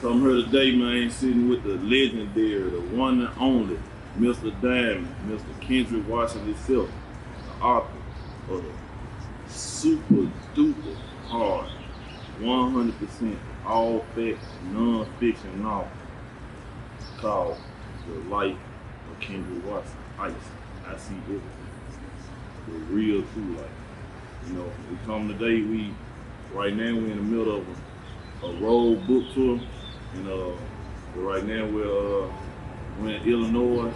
So I'm here today, man, sitting with the legendary, the one and only, Mr. Diamond, Mr. Kendrick Washington himself, the author of the super duper hard, 100% all fact non-fiction novel called The Life of Kendrick Washington, I.C.E. everything. The real true life. You know, we come today, right now we're in the middle of a road book tour, and right now we're in Illinois,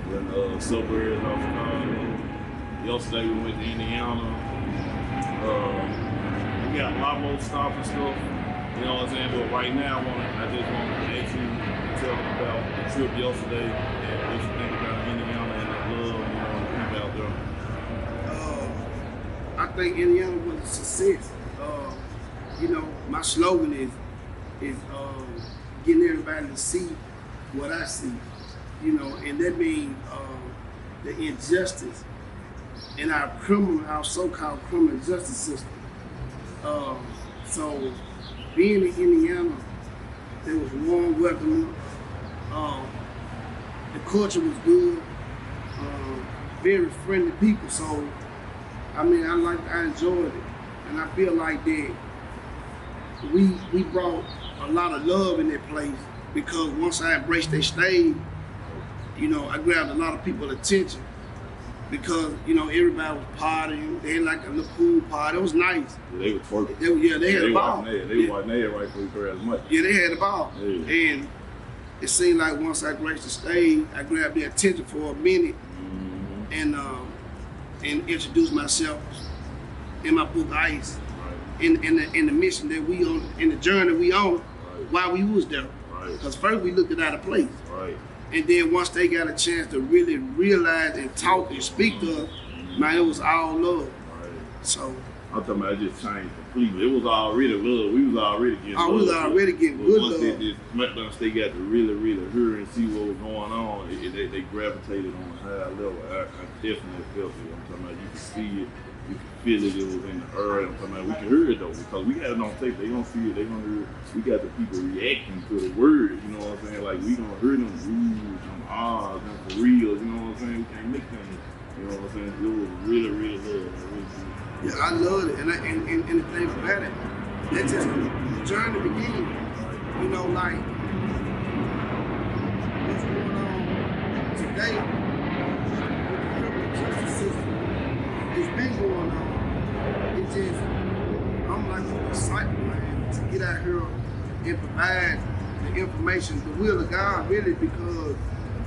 we're in the suburbs of Chicago. Yesterday we went to Indiana. We got a lot more stuff and stuff, you know what I'm saying? But right now I just want to ask you to tell them about the trip yesterday and what you think about Indiana and the love, you know, the people out there. I think Indiana was a success. You know, my slogan is getting everybody to see what I see. You know, and that means the injustice in our so-called criminal justice system. So being in Indiana, there was warm welcoming. The culture was good. Very friendly people. So I mean, I enjoyed it, and I feel like that we brought a lot of love in that place because once I embraced that stage, you know, I grabbed a lot of people's attention because, you know, everybody was partying. They had like a little pool party. It was nice. Yeah, they were twerking. They had a ball. They were watching that right before you threw as much. Yeah, they had a ball. Yeah. And it seemed like once I graced the stage, I grabbed their attention for a minute, and introduce myself in my book I.C.E. in the mission that we on, in the journey we on, while we was there. Because first we looked at out of place. And then once they got a chance to really realize and talk and speak to us, man, it was all love. So I'm talking about it just changed completely. It was already love. We was already getting love. We was already getting good love. Once they got to really hear and see what was going on, they gravitated on a higher level. I definitely felt it. I'm talking about you could see it, you could feel it. It was in the air. I'm talking about we can hear it though because we got it on tape. They gonna see it. They gonna hear it. We got the people reacting to the words. You know what I'm saying? Like we gonna hear them oohs, them ahs, them for reals. You know what I'm saying? We can't make them. You know what I'm saying? It was really love. Yeah, I love it, and the thing about it, that's just the journey beginning. You know, like what's going on today with the criminal justice system, it's been going on. It's just, I'm like excited, man, to get out here and provide the information, the will of God, really, because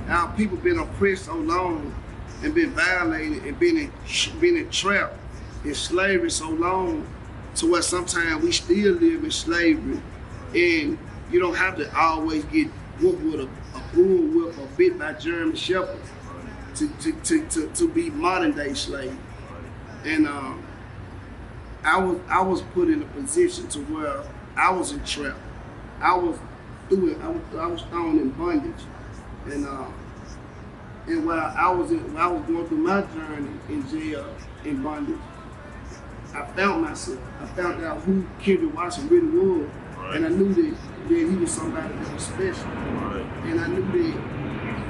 our people been oppressed so long and been violated and been entrapped in slavery so long to where sometimes we still live in slavery, and you don't have to always get whooped with a bullwhip or bit by German shepherds to be modern day slave. And I was put in a position to where I was entrapped. I was thrown in bondage, and while I was going through my journey in jail in bondage, I found myself. I found out who Kendrick Washington really was, and I knew that he was somebody that was special. And I knew that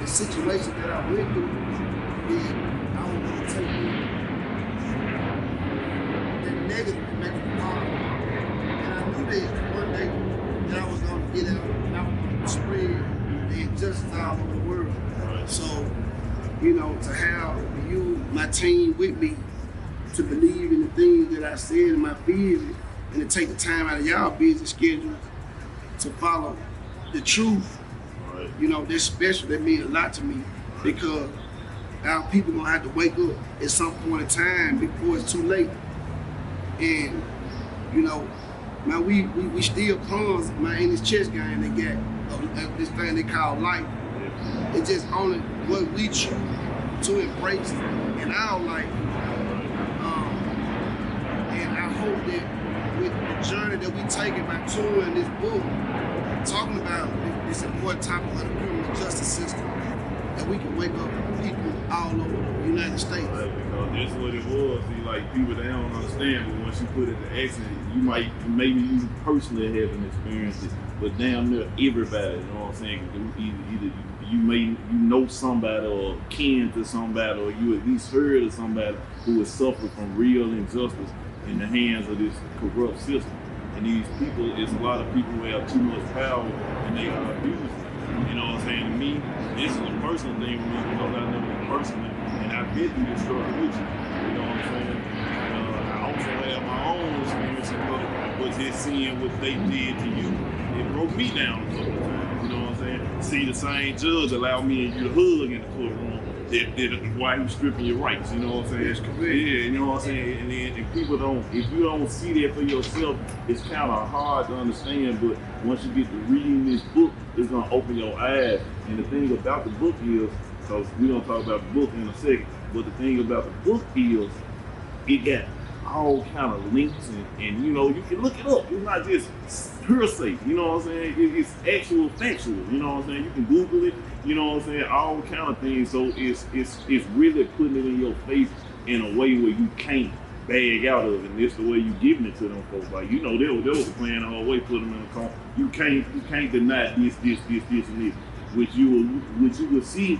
the situation that I went through, that I was going to take that negative and make it positive. And I knew that one day that I was going to get out and I was going to spread the injustice all over the world. So, you know, to have you, my team with me, to believe in the things that I said in my vision, and to take the time out of y'all busy schedules to follow the truth. You know, that's special. That means a lot to me because our people gonna have to wake up at some point in time before it's too late. And you know, man, we still pawns, man, in this chess game. They got this thing they call life. It's just only what we choose to embrace in our life. And I hope that with the journey that we take by touring this book, talking about this important topic of the criminal justice system, that we can wake up people all over the United States. Because that's what it was. See, like people, they don't understand, but once you put it to action, maybe you personally haven't experienced it, but damn near everybody. You know what I'm saying? Either you know somebody or kin to somebody, or you at least heard of somebody who has suffered from real injustice in the hands of this corrupt system. And these people, it's a lot of people who have too much power and they are abusing it. You know what I'm saying? To me, this is a personal thing for me because I know you personally and I've been through this struggle with you. You know what I'm saying? I also have my own experience with just seeing what they did to you. It broke me down a couple of times. You know what I'm saying? See the same judge allow me and you to hug in the courtroom. Why you stripping your rights, you know what I'm saying? That's correct. Yeah, you know what I'm saying? And then if people don't, if you don't see that for yourself, it's kind of hard to understand, but once you get to reading this book, it's gonna open your eyes. And the thing about the book is, because we're gonna talk about the book in a second, but the thing about the book is, it got all kind of links and you know, you can look it up. It's not just hearsay, you know what I'm saying? It's actual factual, you know what I'm saying? You can Google it, you know what I'm saying? All kind of things. So it's really putting it in your face in a way where you can't bag out of it. And it's the way you giving it to them folks. Like, you know, they was playing the whole way, put them in the car. You can't deny this, and this. Which you will see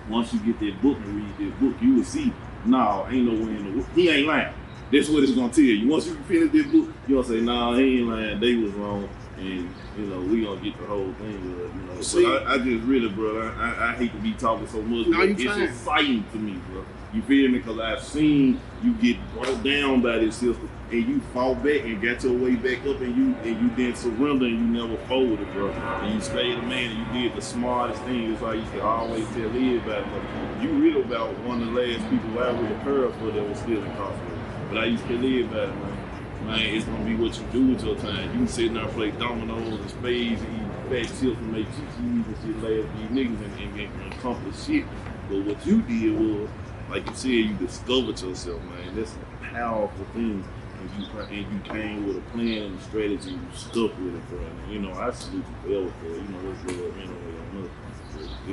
once you get that book and read this book, you will see, nah, ain't no way in the world. He ain't lying. That's what it's gonna tell you. Once you finish this book, you gonna say, nah, he ain't lying, they was wrong. And, you know, we gonna get the whole thing, you know. See, but I just really, bro, I hate to be talking so much, no, but it's fine. Exciting to me, bro. You feel me? Because I've seen you get brought down by this system and you fought back and got your way back up and you didn't surrender and you never folded, bro. And you stayed a man and you did the smartest thing. It's like you can always tell everybody, but you really about one of the last people I would have heard for that was still incarcerated. But I used to tell everybody, man, it's gonna be what you do with your time. You can sit there and play dominoes and spades and eat fat chips and make cheese and shit last for you niggas and accomplish shit. But what you did was, like you said, you discovered yourself, man. That's a powerful thing. And you came with a plan and a strategy, and you stuck with it, bro. And, you know, I salute you forever for it. You know, it's real, you know,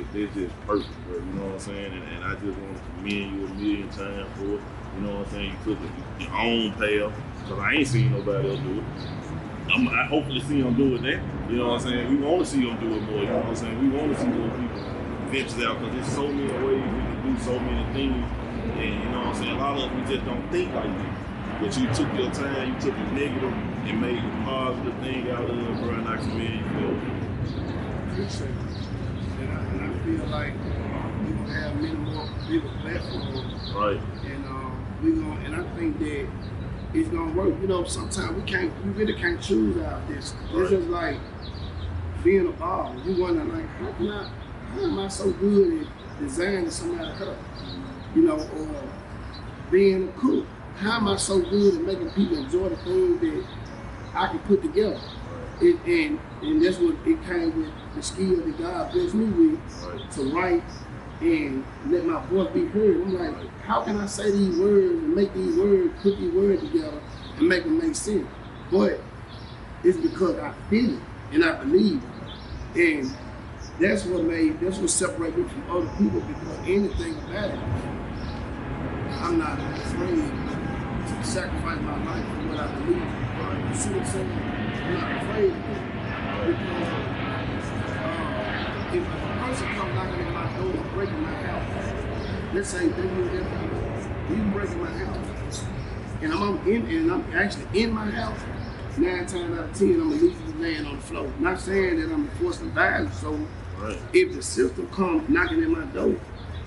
it's just perfect, bro. You know what I'm saying? And I just want to commend you a million times for it. You know what I'm saying? You took your own path, because I ain't seen nobody else do it. I hopefully see them doing that. You know what I'm saying? We want to see them do it more. You know what I'm saying? We want to see more people venture out, because there's so many ways we can do so many things. And you know what I'm saying? A lot of us, we just don't think like that. But you took your time, you took the negative and made a positive thing out of it, bro, and I commend you for it. Appreciate it. And I feel like we're gonna have many more bigger platforms. Right. And I think that it's gonna work. You know, sometimes we really can't choose out of this. Right. It's just like being a baller. You wonder, like, how am I so good at designing somebody's hair? You know, or being a cook. How am I so good at making people enjoy the things that I can put together? And that's what it came with, the skill that God blessed me with, to write and let my voice be heard. I'm like, how can I say these words and make these words, put these words together and make them make sense? But it's because I feel it and I believe it. And that's what separates me from other people, because anything about it, I'm not afraid to sacrifice my life for what I believe. You see what I'm saying? I'm not afraid of it. Because if a person comes knocking at my door and breaking my house, let's say you breaking my house, and I'm actually in my house, 9 times out of 10, I'm gonna leave you laying on the floor. Not saying that I'm enforcing violence. So if the system comes knocking at my door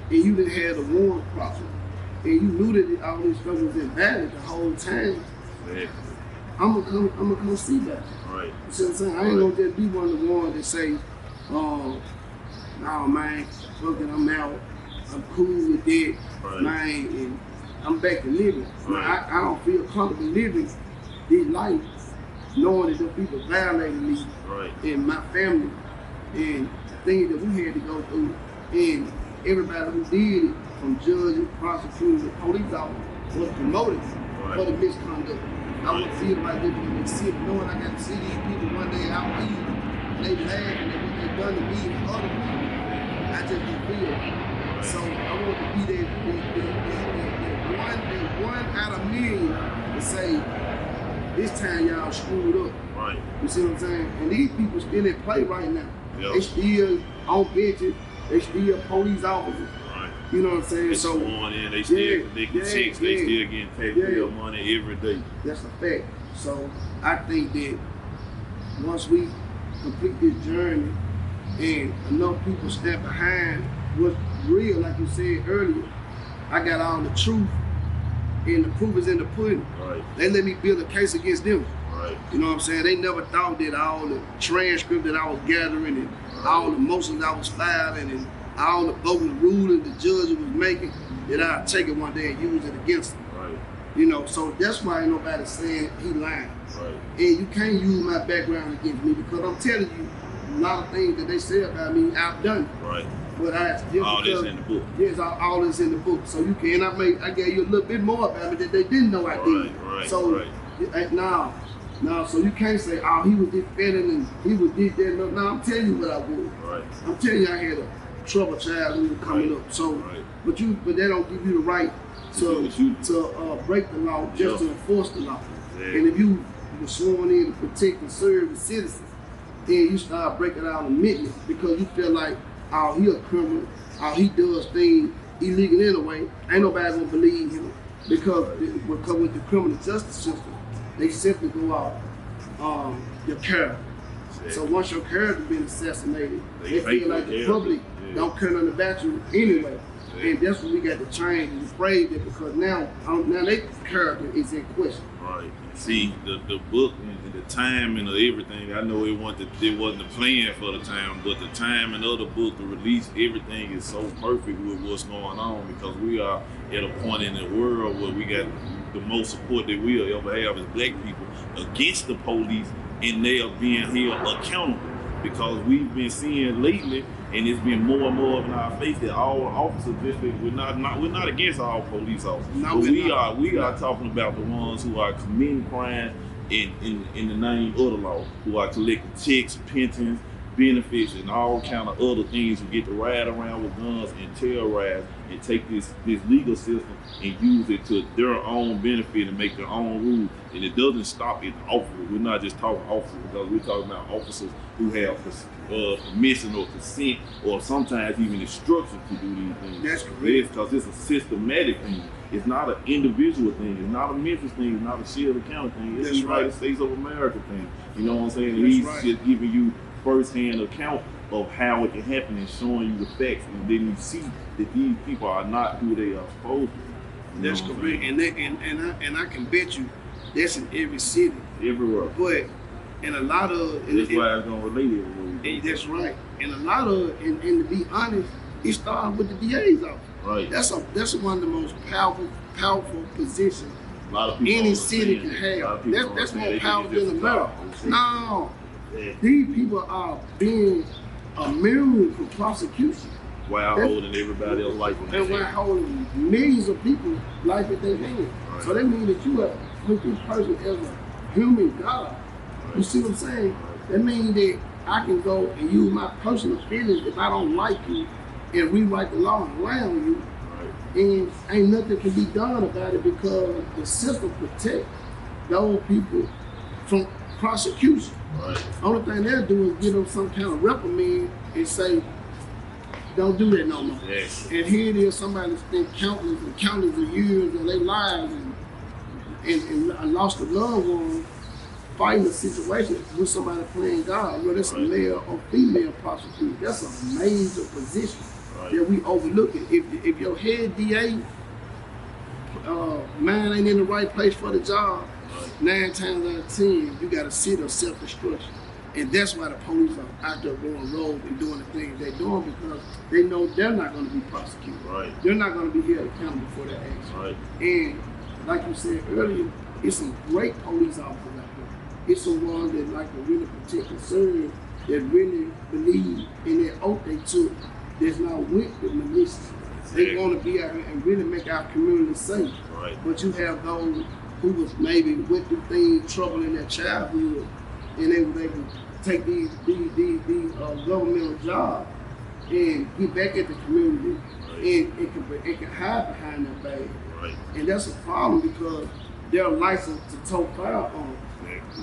and you didn't have the warrant process, and you knew that all this stuff was invalid the whole time, I'm gonna come see that. Right. You see what I'm saying? I ain't gonna just be one of the ones that say, no man, fuck it, I'm out. I'm cool with that, man, and I'm back to living. I don't feel comfortable living this life knowing that the people violated me and my family and the things that we had to go through, and everybody who did it, from judges, prosecutors, police officers, was promoted for the misconduct. I wouldn't feel like living in the city, knowing I got to see these people one day out leave, and they laughing at what they done to me and other people. I just didn't feel it. So I want to be that one out of million to say, this time y'all screwed up. Right. You see what I'm saying? And these people still in play right now. Yep. They still on benches. They still police officers. Right. You know what I'm saying? They So sworn in, they still collecting checks, they still getting taxpayer money every day. That's a fact. So I think that once we complete this journey and enough people stand behind what's real, like you said earlier, I got all the truth and the proof is in the pudding. Right. They let me build a case against them. Right. You know what I'm saying? They never thought that all the transcript that I was gathering and all the motions I was filing and all the bogus rulings the judge was making, that I'd take it one day and use it against them. Right. You know, so that's why ain't nobody saying he lying. Right. And you can't use my background against me because I'm telling you, a lot of things that they say about me, I've done. Right. But all this in the book. Yes, all this in the book. So you can, I gave you a little bit more about me that they didn't know I did. Right. So now, so you can't say, oh, he was defending and he was did that. No, I'm telling you what I was. Right. I'm telling you I had a troubled child when we were coming up. So, but they don't give you the right to break the law just to enforce the law. Exactly. And if you were sworn in to protect and serve the citizens, then you start breaking out immediately because you feel like, oh, he a criminal, oh, he does things illegal anyway. Ain't nobody gonna believe him because with the criminal justice system, they simply go off your character. Exactly. So once your character been assassinated, they feel like the public don't care nothing about you anyway. And that's when we got to change and afraid that because now their character is in question. Right. See, the book and the timing of everything, I know it wasn't the plan for the time, but the timing of the book, the release, everything is so perfect with what's going on because we are at a point in the world where we got the most support that we'll ever have as black people against the police, and they are being held accountable because we've been seeing lately, and it's been more and more in our face that all officers, we're not against all police officers. No, but we are talking about the ones who are committing crime in the name of the law, who are collecting checks, pensions, benefits, and all kind of other things, who get to ride around with guns and terrorize and take this legal system and use it to their own benefit and make their own rules. And it doesn't stop at the officers. We're not just talking officers because we're talking about officers who have permission or consent or sometimes even instructions to do these things. That's correct. Because it's a systematic thing. It's not an individual thing. It's not a Memphis thing. It's not a Shelby County thing. It's the United States of America thing. You know what I'm saying? He's just giving you first-hand account of how it can happen and showing you the facts, and then you see that these people are not who they are supposed to be. That's correct, and I can bet you that's in every city, everywhere. But in a lot of that's why I was gonna relate it. That's right, and a lot of and to be honest, it started with the DA's office. Right. That's one of the most powerful positions a lot of people any city can have. That's more powerful than America. No. These people are being immune from prosecution. While holding everybody else's life in their hand. And while holding millions of people's life in their hand. Right. So that means that you have put this person as a human God. Right. You see what I'm saying? Right. That means that I can go and use my personal feelings if I don't like you and rewrite the law around you. Right. And ain't nothing can be done about it because the system protects those people from prosecution. Right. Only thing they'll do is give them some kind of reprimand and say, don't do that no more. Yes. And here it is, somebody spent countless of years of their lives and lost a loved one fighting a situation with somebody playing God. Whether it's a male or female prosecutor, that's a major position that we overlook it. If your head DA mind ain't in the right place for the job, 9 times out of 10, you got to sit or self-destruction. And that's why the police are out there going rogue and doing the things they're doing because they know they're not going to be prosecuted. Right. They're not going to be held accountable for their actions. Right. And like you said earlier, it's some great police officers out there. It's some ones that like to really protect and serve, that really believe in that oath they took, that's not with the malicious. They want to be out here and really make our community safe. Right. But you have those who was maybe went through things, trouble in their childhood, and they were able to take these governmental jobs and get back at the community, and it can hide behind their badge. Right. And that's a problem because they're licensed to tow firearms.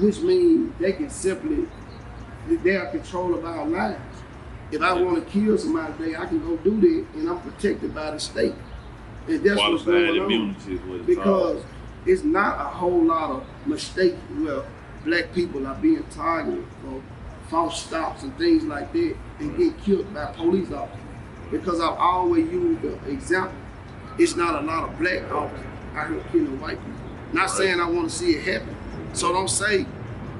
which means they can simply, they are control of our lives. If I want to kill somebody today, I can go do that, and I'm protected by the state. And that's what's going on. Because it's not a whole lot of mistakes where black people are being targeted for false stops and things like that and get killed by police officers. Because I've always used the example, it's not a lot of black officers out here killing white people. Not saying I want to see it happen. So don't say,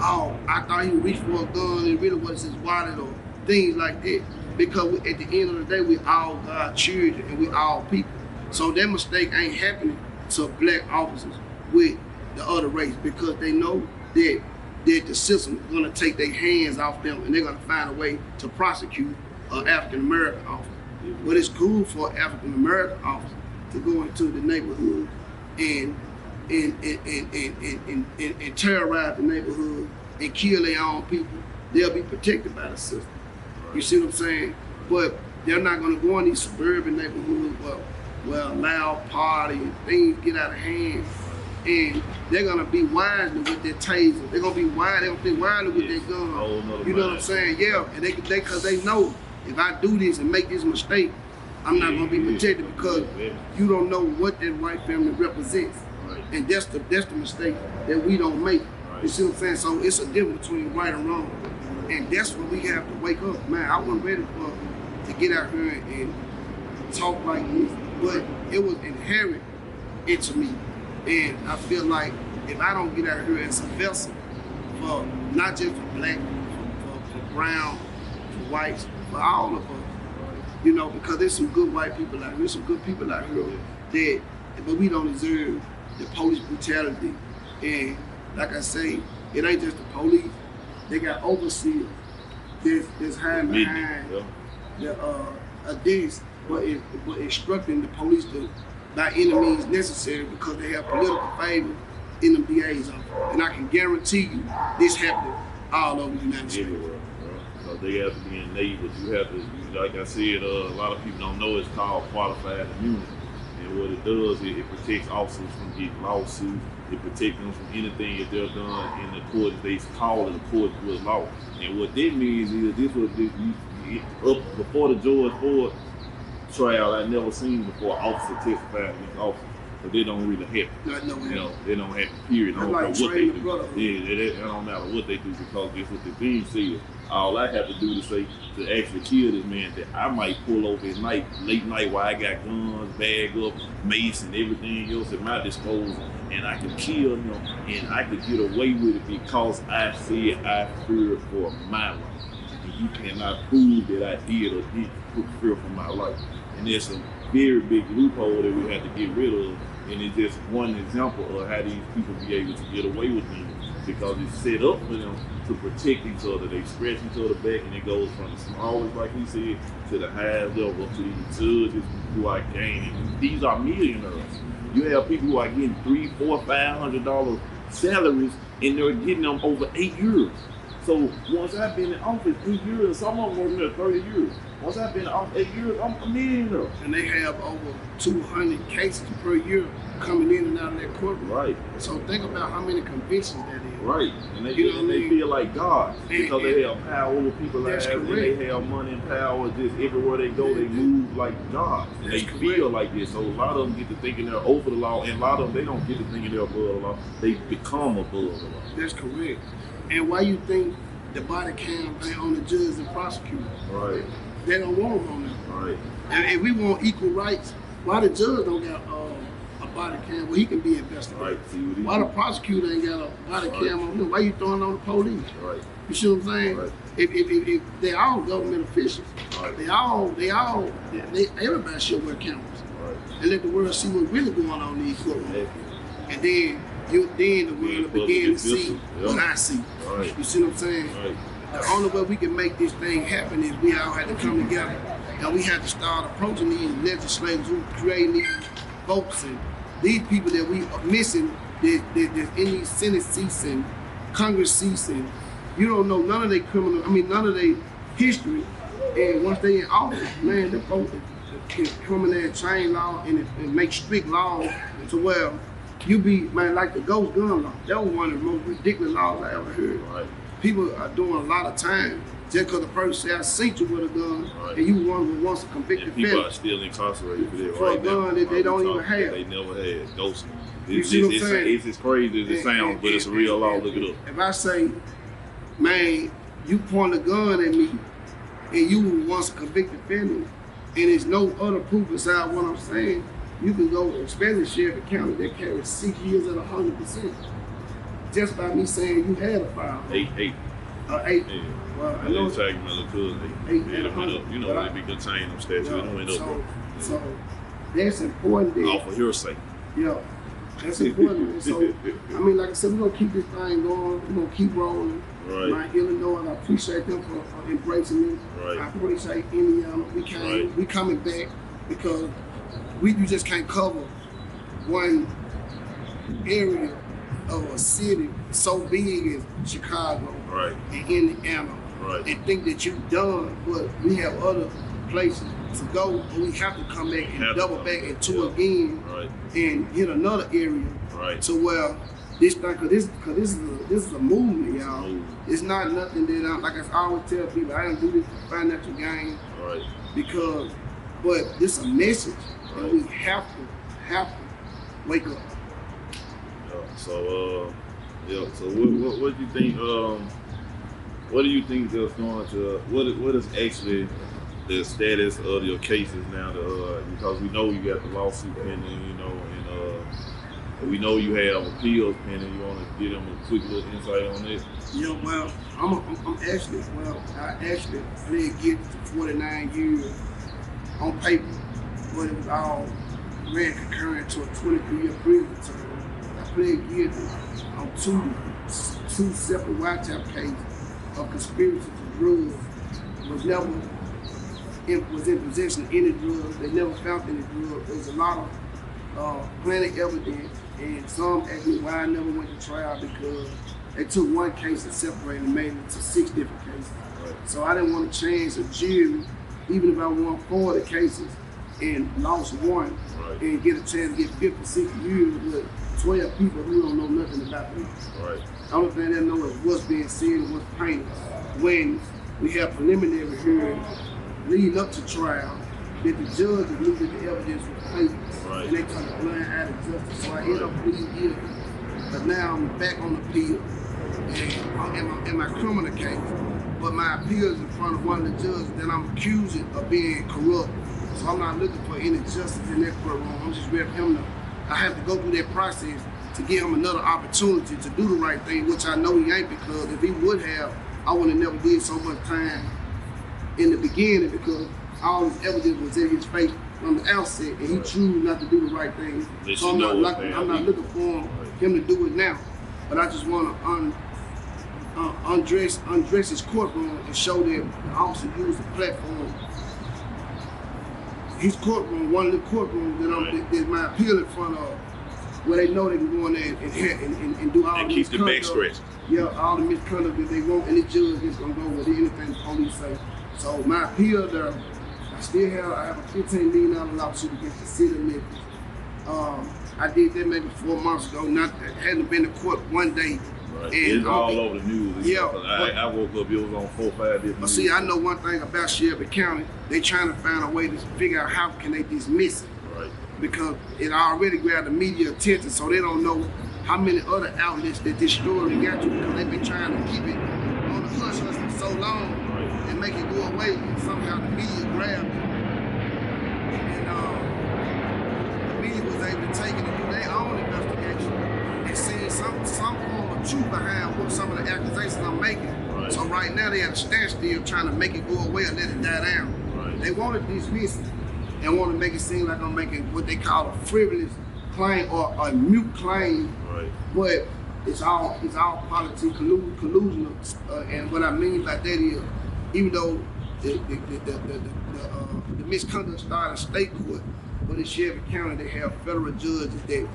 oh, I thought he reached for a gun and really was his wallet or things like that. Because at the end of the day, we all God's children and we all people. So that mistake ain't happening to black officers with the other race because they know that the system is going to take their hands off them and they're going to find a way to prosecute an African American officer. But it's cool for an African American officer to go into the neighborhood and terrorize the neighborhood and kill their own people. They'll be protected by the system. You see what I'm saying? But they're not going to go in these suburban neighborhoods where loud party and things get out of hand. And they're gonna be wisely with their taser. They're gonna be wisely with their gun. You know what I'm saying? Yeah, and because they know if I do this and make this mistake, I'm not gonna be protected because you don't know what that white family represents. And that's the mistake that we don't make. You see what I'm saying? So it's a difference between right and wrong. And that's what we have to wake up. Man, I wasn't ready to get out here and talk like this, but it was inherent into me. And I feel like if I don't get out here as a vessel for not just for black, for brown, for whites, for all of us, you know, because there's some good white people out here, there's some good people out here but we don't deserve the police brutality. And like I say, it ain't just the police. They got overseers that's hiding behind a desk, but instructing the police to by any means necessary because they have political favor in the DA's office. And I can guarantee you this happening all over the United States. So they have to be innate, but you have to, like I said, a lot of people don't know it's called qualified immunity. And what it does, it protects officers from getting lawsuits. It protects them from anything that they're done in the court, they call it a court with law. And what that means is this was up before the George Floyd trial. I never seen before officer testify against officer, but they don't really happen. You know, they don't happen. Period. I don't know what they do. Yeah, it don't matter what they do because that's what the being said. All I have to do to actually kill this man, that I might pull over at night, late night, while I got guns, bag up, mace, and everything else at my disposal, and I can kill him, and I could get away with it because I said I feared for my life. And you cannot prove that I did or did put fear for my life. And there's a very big loophole that we have to get rid of, and it's just one example of how these people be able to get away with things because it's set up for them to protect each other. They scratch each other back, and it goes from the smallest, like we said, to the highest level, to these judges who are gaining. These are millionaires. You have people who are getting $300, $400, $500 salaries, and they're getting them over 8 years. So once I've been in office 8 years, some of them working there 30 years. Once I've been in office 8 years, I'm a millionaire. And they have over 200 cases per year coming in and out of that courtroom. Right. So think about how many convictions that is. Right. And they feel like God because they have power over people like that. And they have money and power. Just everywhere they go, they move like God. And they feel like this. So a lot of them get to thinking they're over the law, and a lot of them, they don't get to thinking they're above the law. They become above the law. That's correct. And why you think the body cam ain't on the judge and prosecutor? Right. They don't want them on there. Right. And if we want equal rights, why the judge don't got a body cam where he can be investigated? Right. Why the prosecutor ain't got a body cam on him? Why you throwing on the police? Right. You see what I'm saying? Right. If they all government officials, right. everybody should wear cameras. Right. And let the world see what's really going on in these courtrooms. And then the world will begin to see what I see. Right. You see what I'm saying? Right. The only way we can make this thing happen is we all have to come together, and we have to start approaching these legislators who create these votes and these people that we are missing that's in these Senate seats and Congress seats, and you don't know none of their none of their history. And once they in office, man, the folks can come in there and change law and make strict laws to where you be, man, like the ghost gun law. That was one of the most ridiculous laws I ever heard. Right. People are doing a lot of time just because the person say I seen you with a gun, right. and you one who wants a convicted and people felon. are still incarcerated for that for right a gun now. that they don't even have. They never had. Ghost. It's as crazy as it sounds, but it's a real law. Look it up. If I say, man, you point a gun at me, and you were once a convicted felon, and there's no other proof besides what I'm saying, you can go, especially Sheriff County, they carry 6 years at 100%. Just by me saying you had a firearm. 8. 8. Yeah. Well, I know. They my little cousin. It went up. You know, they be good saying them statutes. It went up, bro. So that's important. That, off of hearsay. Yeah, that's important. So, I mean, like I said, we're gonna keep this thing going. We're gonna keep rolling. Right. My Illinois, I appreciate them for embracing me. Right. I appreciate Indiana. We coming back because you just can't cover one area of a city so big as Chicago and Indiana, and think that you've done, but we have other places to go, and we have to come back and double back into again and hit another area to where this thing, cause this is a movement, y'all. It's not nothing that like I always tell people, I don't do this for financial gain, but this is a message that we have to wake up. So what do you think? What do you think is going to? What is actually the status of your cases now? Because we know you got the lawsuit pending, you know, and we know you have appeals pending. You want to give them a quick little insight on this? Yeah, well, I actually pleaded guilty to 49 years on paper, but it was all ran concurrent to a 23-year prison term. I pleaded guilty on two separate wiretap cases of conspiracy to drugs. Was in possession of any drugs. They never found any drugs. There was a lot of plenty evidence, and some asked me why I never went to trial because they took one case and separated and made it into 6 different cases. So I didn't want to change a jury, even if I won 4 of the cases and lost 1, and get a chance to get 50, 60 years with 12 people who don't know nothing about me. The only thing they know is what's being said and what's painted. When we have preliminary hearings leading up to trial, that the judge looked at the evidence was painted, and they took a blind eye to justice. So I ended up pleading guilty. But now I'm back on appeal, and in my criminal case. But my appeal is in front of one of the judges that I'm accusing of being corrupt. So I'm not looking for any justice in that courtroom. I'm just ready for him to. I have to go through that process to give him another opportunity to do the right thing, which I know he ain't, because if he would have, I would have never did so much time in the beginning, because all this evidence was in his face from the outset, and he chose not to do the right thing. So I'm not looking for him to do it now. But I just want to undress his courtroom and show that the officer used the platform. His courtroom, one of the courtrooms that my appeal in front of, where they know they can go in there and do all the misconduct. Back scratch. Yeah, all the misconduct that they want, and the judge is gonna go with anything the police say. So my appeal there, I have a $15 million lawsuit against the city of Memphis. I did that maybe 4 months ago. Hadn't been to court one day. And it's all over the news. Yeah. I woke up, it was on 4 or 5 different But see, I know one thing about Shelby County. They trying to find a way to figure out how can they dismiss it. Because it already grabbed the media attention, so they don't know how many other outlets that this story got to, because they've been trying to keep it on the hush for so long and make it go away, and somehow the media grabbed it. And the media was able to take it and do their own investigation and see some form of truth behind what some of the accusations I'm making. So right now they at a standstill trying to make it go away and let it die down. They want to dismiss it and want to make it seem like I'm making what they call a frivolous claim or a mute claim, but it's all politics, collusion, and what I mean by that is, even though the misconduct started in state court, but in Shelby County they have federal judges that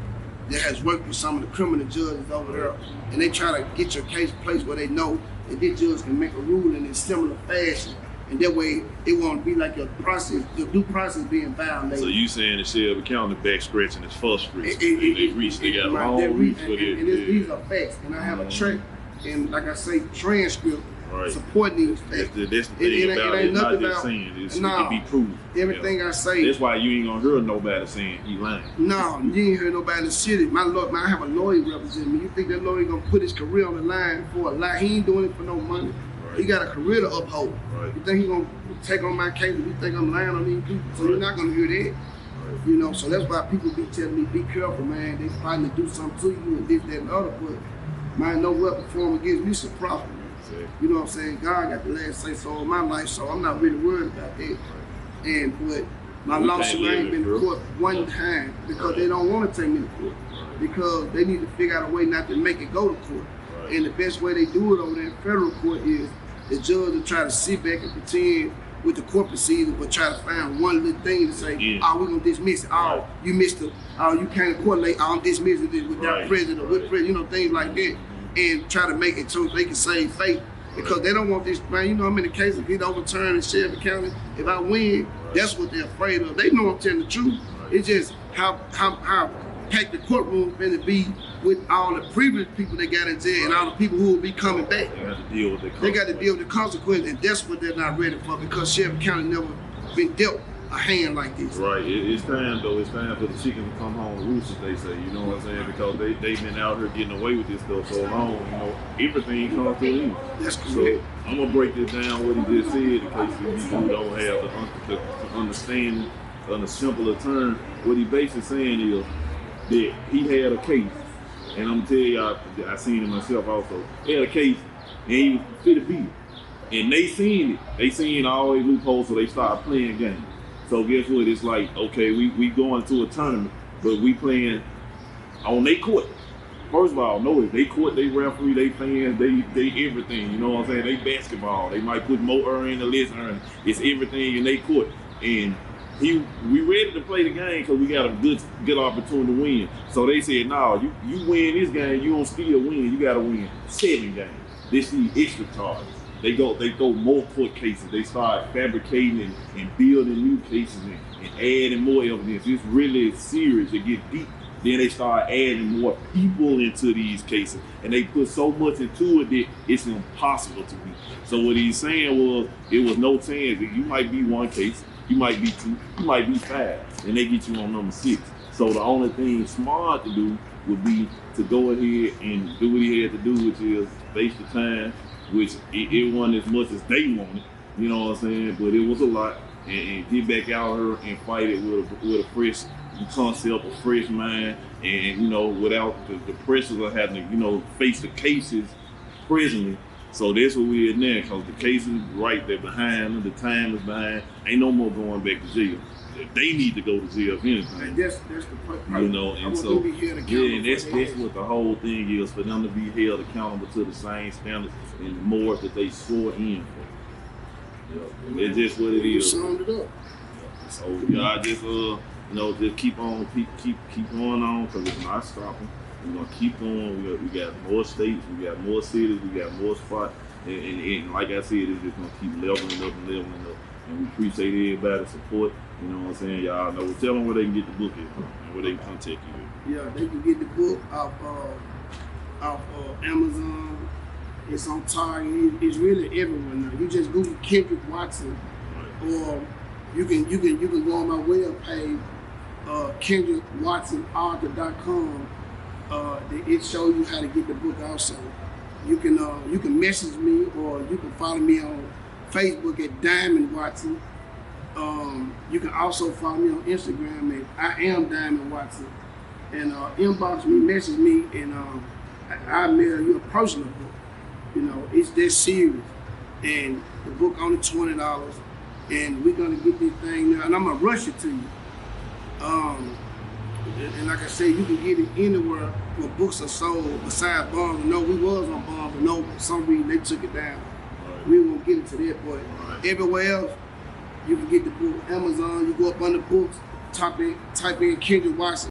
has worked with some of the criminal judges over there, and they try to get your case placed where they know that this judge can make a ruling in similar fashion and that way it won't be like your process, your due process being violated. So you saying the Shelby County back scratching is frustrating? They got a long reach for that. These are facts, and I have a track, and like I say, transcript. Right. Supporting these facts. That's the thing about it. It's not just saying it. It can be proven. Everything I say. That's why you ain't gonna hear nobody saying he lying. No, you ain't hear nobody shit it. I have a lawyer representing me. You think that lawyer gonna put his career on the line for a lie? He ain't doing it for no money. Right. He got a career to uphold. Right. You think he gonna take on my case? You think I'm lying on these people? So you're not gonna hear that. Right. You know, so that's why people be telling me, be careful, man. They trying to do something to you and this, that, and the other. But man, no weapon formed against me shall prosper. You know what I'm saying? God got the last say so in my life, so I'm not really worried about that. But my lawsuit, I ain't been to court one time because they don't want to take me to court because they need to figure out a way not to make it go to court. And the best way they do it over there in federal court is the judge will try to sit back and pretend with the court proceedings, but try to find one little thing to say, oh, we're going to dismiss it. Oh, you missed it. Oh, you came to court late. Oh, I'm dismissing it without president or with president, you know, things like that. And try to make it so they can save faith because they don't want this, man. You know how many cases get overturned in Shelby County? If I win, that's what they're afraid of. They know I'm telling the truth. It's just how packed the courtroom going to be with all the previous people that got in jail and all the people who will be coming back. They got to deal with the consequences, and that's what they're not ready for because Shelby County never been dealt a hand like this. Right. It's time though. It's time for the chickens to come home to roost, as they say. You know what I'm saying? Because they've been out here getting away with this stuff so long. You know, everything comes through you. That's correct. So I'm gonna break this down what he just said in case you don't have the understanding on a simpler term. What he basically saying is that he had a case, and I'm gonna tell y'all, I seen it myself also. He had a case, and he was fit to beat it, and they seen it. They seen all these loopholes, so they started playing games. So guess what? It's like, okay, we going to a tournament, but we playing on their court. First of all, no, they court, they referee, they fans, they everything. You know what I'm saying? They basketball. They might put more earning or less earning. It's everything in their court. And we ready to play the game because we got a good opportunity to win. So they said, no, you win this game, you don't still win. You got to win 7 games. This is extra charges. They throw more court cases. They start fabricating and building new cases and adding more evidence. It's really serious. It get deep. Then they start adding more people into these cases, and they put so much into it that it's impossible to beat. So what he's saying was, it was no chance. You might be 1 case, you might be 2, you might be 5, and they get you on number 6. So the only thing smart to do would be to go ahead and do what he had to do, which is face the time. Which it wasn't as much as they wanted, you know what I'm saying? But it was a lot, and get back out here and fight it with a fresh concept, a fresh mind, and you know, without the pressures of having to, you know, face the cases presently. So that's what we are now, because the cases right there behind, the time is behind. Ain't no more going back to jail. They need to go to jail if anything. That's the part. You know, and so and that's what the whole thing is, for them to be held accountable to the same standards and the morals that they swore in for. It's just what it is. Summed it up. So y'all just you know, just keep going on, because it's not stopping. We're gonna keep going. We got more states, we got more cities, we got more spots, and like I said, it's just gonna keep leveling up and leveling up. And we appreciate everybody's support. You know what I'm saying? Y'all know. Tell them where they can get the book at and where they can contact you. Yeah, they can get the book off Amazon. It's on Target. It's really everywhere now. You just Google Kendrick Watson, or you can go on my webpage, KendrickWatsonAuthor.com. It shows you how to get the book. Also, you can message me, or you can follow me on Facebook at Diamond Watson. You can also follow me on Instagram at I am Diamond Watson, and inbox me, message me, and I'll mail you a personal book. You know, it's that serious, and the book only $20, and we're gonna get this thing now, and I'm gonna rush it to you. And like I said, you can get it anywhere where books are sold besides Barnes. No, we was on Barnes, but no, for some reason they took it down. We won't get into that, but everywhere else, you can get the book. Amazon, you go up under books, type in Kendrick Watson.